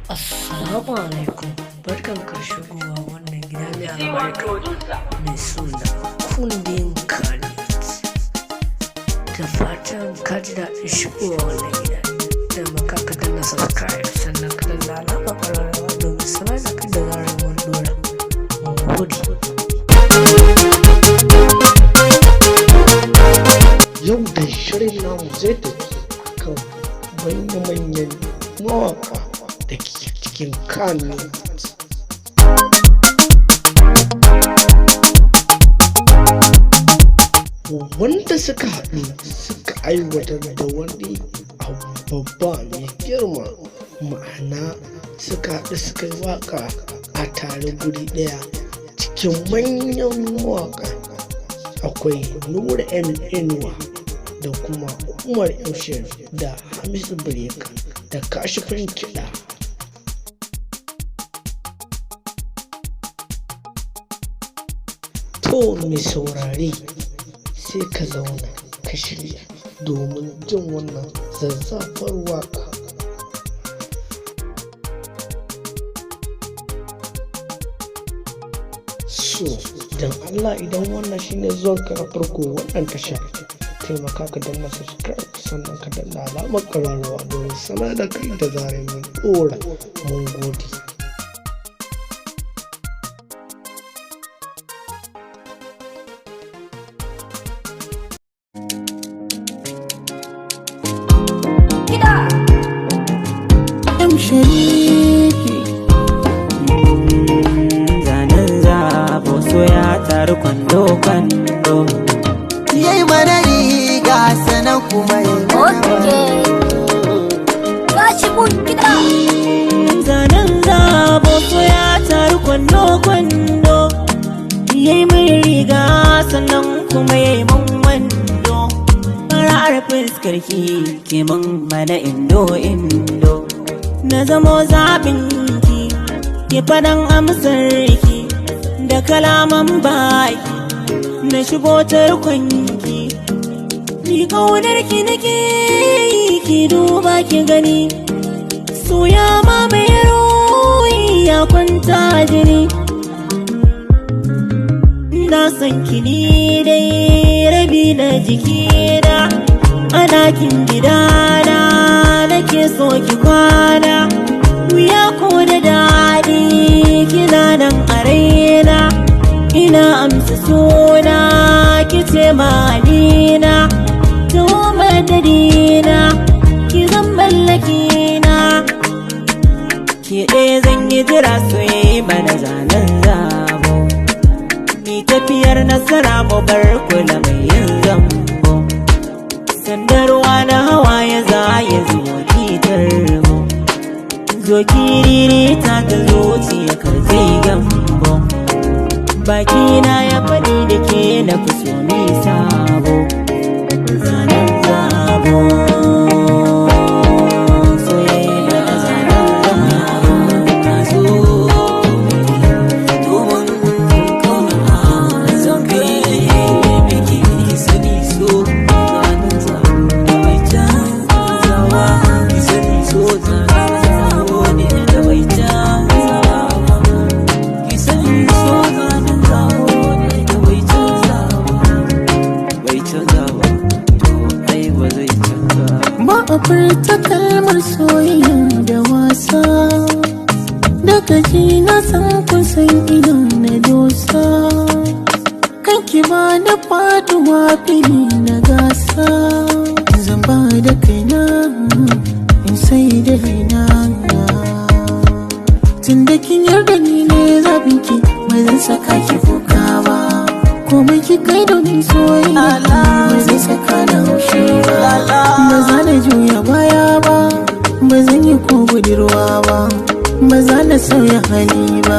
Assalamu alaikum, barkan ka shigowa wannan gida mai albarka mai suna kundin Kannywood. Da fatan ka ji daɗin shigowa wannan gida, da maka ka danna subscribe sannan ka danna alamar ƙararrawa domin sanar da kai da zarar mun dora. Mun gode. Yau da shirin namu zai tafi kan manya-manyan mawaƙa da ke cikin Kannywood. Wanda suka haɗu suka aiwatar da wani abu babba mai girma, ma'ana suka haɗu suka yi waƙa a tare guri ɗaya. Cikin manyan mawaƙa akwai Nura M Inuwa da kuma Umar M Sharif da Hamisu Breaker da Kashifin Kiɗa. To mai saurare sai ka zauna ka shirya domin jin wannan zazzafar waƙa. So, don Allah idan wannan shine zuwanka na farko wannan tasha, taimaka ka danna subscribe sannan ka danna alamar ƙararrawa domin sanar da kai da zarar mun ɗora. Mun gode. Zanen zabo so ya taru kwando-kwando, yayi mana riga sanan kuma zanen zabo so ya taru kwando-kwando, yayi min riga sannan kuma yayi min wando. Farar fuskar ki ke min mana indo-indo, na zamo zaɓinki, ki faɗan amsarki da kalaman baki, na shigo tarkonki. Ni ƙaunarki nake yi, ki duba ki gani, soya mamaye ruhi ya kwanta jini. Na san ki ni dai rabi na jikina, a ɗakin gidana nake so ki kwana. Wuya ko da daɗi kina nan a raina, ina amsa suna kice malina. To madadina ki zan mallakina, ki ɗaya zan yi jira soyayya mana zanen zabo. Ni tafiyar nasara mu bar kula mai yin zambo, sandarwa na hawaye za ya zo kitar mu. Zo kiriri ta ga zuciya kar zai gambo, bakina ya faɗi da ke na fi so mai sabo. Zanen zabo soyayya da zanen zabo, ka zo domin kauna zan kai miki sani so. Zanen zabo da mai canzawa, ki sani so. Zanen zabo ne da mai canzawa, ki sani so. Zanen zabo ne da mai canzawa, bai canzawa to ai ba zai canza. Ba a furta kalmar soyayya da wasa, daga ji na san kusan idan na dosa. Kanki ba da faduwa fili na gasa, zan ba da kaina in sai da raina. Tun da kin yarda ni ne zabinki, ba zan saka ki kuka ba. Komai ki kai domin soyayya ba zai saka na haushi ba. Ba za na juya baya ba, ba zan yi ko budurwa ba. Ba za na sauya hali ba,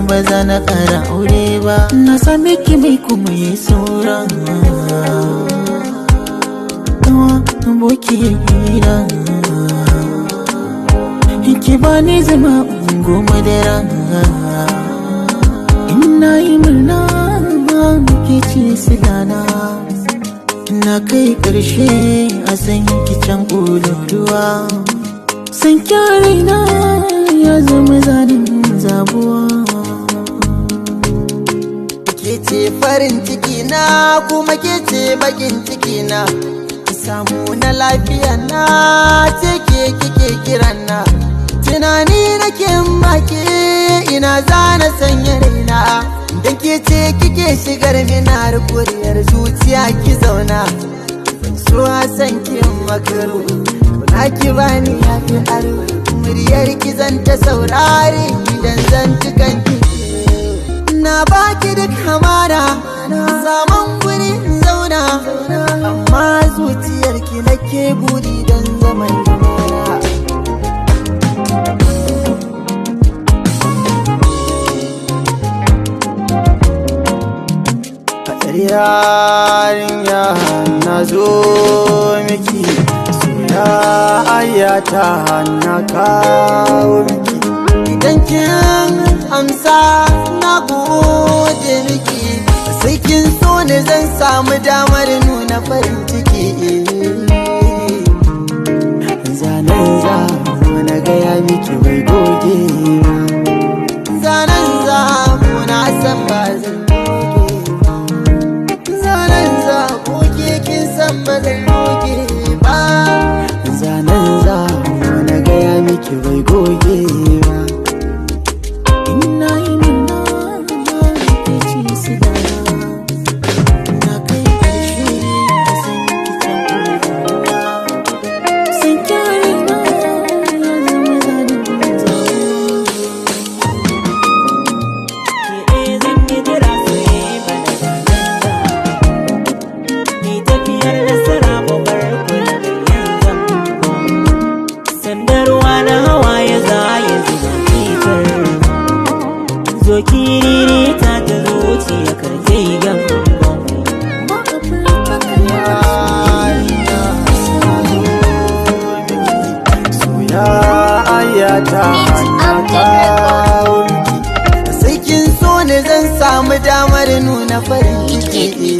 ba za na ƙara aure ba. Na same ki mai kuma yi saura, kawa aboki hira. Ki ba ni zama ungo madara, ina yi murna ke ce silana. Na kai ƙarshe a san ki can ƙololuwa, san kyaraina ya zama zanen zabuwa. Ke ce farin ciki na kuma ke ce bakin ciki na, ki samu na lafiya na ce ke kike kiran na. Tunani nake make ina zana sanya raina, dan ke ce kike shigar minar kuriyar zuciya ki zauna. So a san kin makaru na ki bani yafi aro, muryar ki zan ta saurare idan zan tukan ki. Na baki duk hamana saman guri zauna, amma zuciyar ki nake buri dan zaman lumana. Yarinya na zo miki, soyayyata na kawo miki. Idan kin amsa na gode miki, sai kin so ne zan samu damar nuna farin ciki. Zanen zamu na gaya miki bai goge ba, zanen zamu na san ba zan ki bai goge ba. Ina yi nuna ke ci su da na kai ƙarshe a san kitan ƙulƙulwa. San kyari na ya zama zanen zawo. Ke zan yi jira sai bana ganta, ni tafiyar nasara mu bar kula da yanzu. Sandarwa na hawaye za ya zuba fitar, zo kiriri ta zuciya karfe gamban. Soyayyata na kawo miki, sai kin so ne zan samu damar nuna farin ciki.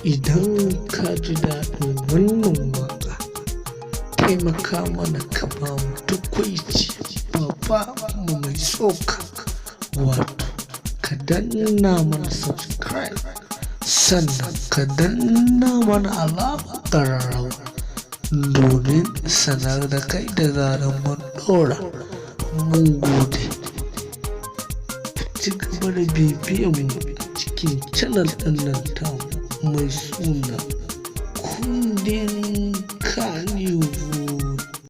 Idan ka ji daɗin wannan waƙa, taimaka mana ka ba mu tukwaici babba mu mai tsoka, wato ka danna mana subscribe, sannan ka danna mana alamar ƙararrawa domin sanar da kai da zarar mun ɗora. Mun gode. Ci gaba da bibiyan mu cikin channel ɗin nan tamu mai suna kundin Kannywood.